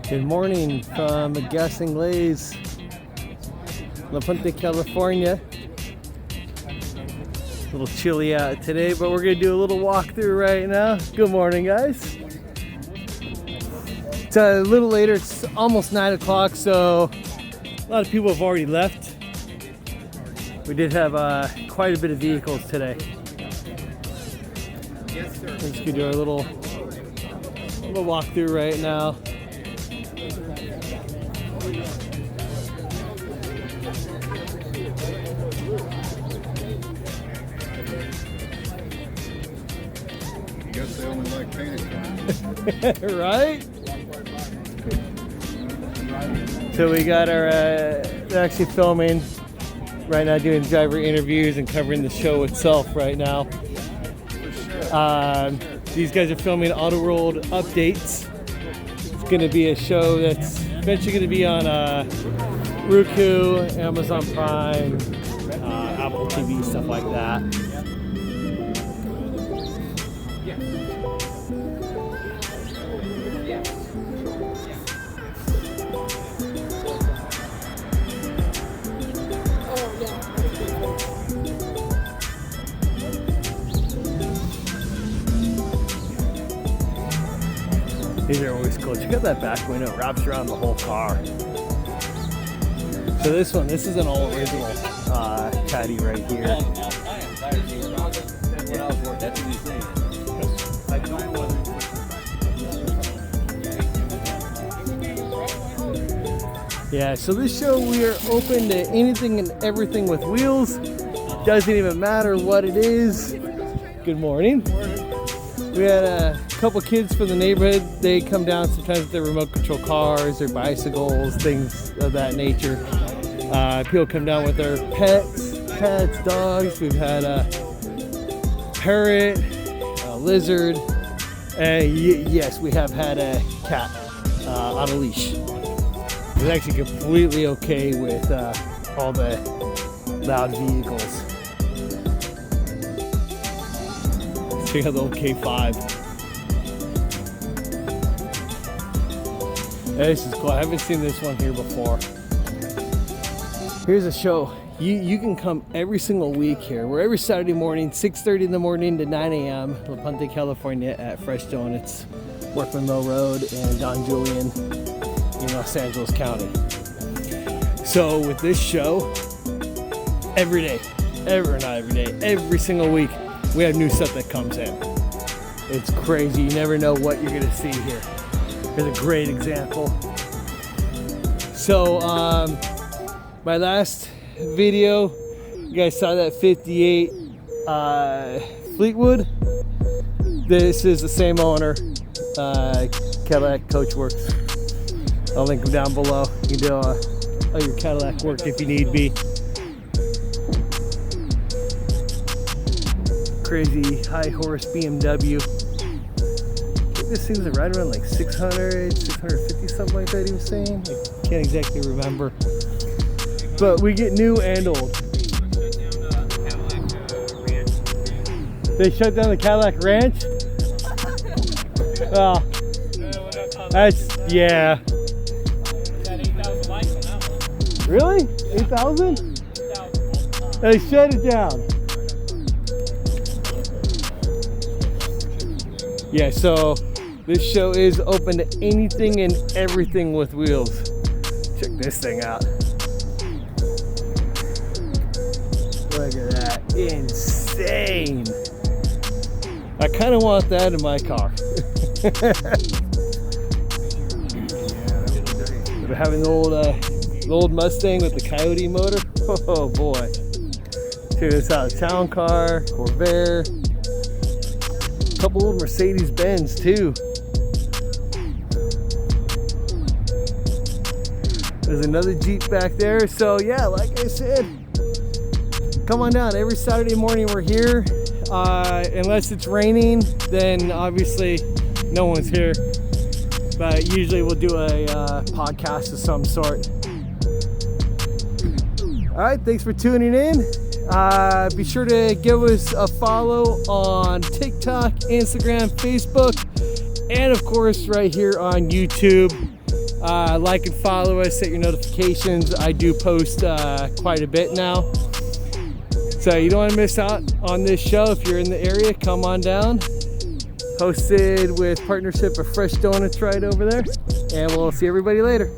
Good morning from Glaze, Puente California. A little chilly out today, but we're gonna do a little walkthrough right now. Good morning, guys. It's a little later, it's almost 9 o'clock, so a lot of people have already left. We did have quite a bit of vehicles today. Yes, sir. We're just gonna do our little walkthrough right now. I guess they only like painted cars. Right? So we got our, they're actually filming right now, doing driver interviews and covering the show itself right now. These guys are filming Auto World updates. It's going to be a show that's eventually going to be on Roku, Amazon Prime, Apple TV, stuff like that. These are always cool. Check out that back window. It wraps around the whole car. So this is an all original caddy right here. Yeah, so this show we are open to anything and everything with wheels. Doesn't even matter what it is. Good morning. We had a couple kids from the neighborhood. They come down sometimes with their remote control cars or bicycles, things of that nature. People come down with their pets, dogs. We've had a parrot, a lizard, and yes, we have had a cat on a leash. It was actually completely okay with all the loud vehicles. Check out the old K5. This is cool. I haven't seen this one here before. Here's a show. You can come every single week here. We're every Saturday morning, 6:30 in the morning to 9 a.m. Puente California at Fresh Donuts, Workman Mill Rd, and Don Julian in Los Angeles County. So with this show, every single week, we have new stuff that comes in. It's crazy. You never know what you're gonna see here. Here's a great example. So my last video, you guys saw that 58 Fleetwood. This is the same owner, Cadillac Coach Works. I'll link them down below. You can do all your Cadillac work if you need be. Crazy high horse BMW. I think this thing's right around like 600, 650, something like that he was saying. I can't exactly remember. But we get new and old. They shut down the Cadillac Ranch? Oh, that's, yeah. Really? 8,000? They shut it down. Yeah, so this show is open to anything and everything with wheels. Check this thing out. Look at that. Insane. I kind of want that in my car. We're having the old Mustang with the Coyote motor. Oh boy. Check this out. Town car, Corvair. Couple old Mercedes Benz too. There's another Jeep back there. So yeah, like I said, come on down. Every Saturday morning we're here. Unless it's raining, then obviously no one's here. But usually we'll do a podcast of some sort. All right, thanks for tuning in. Be sure to give us a follow on TikTok, Instagram, Facebook, and of course right here on YouTube. Like and follow us, set your notifications. I do post quite a bit now, so you don't want to miss out on this show. If you're in the area, come on down. Hosted with partnership of Fresh Donuts right over there, and we'll see everybody later.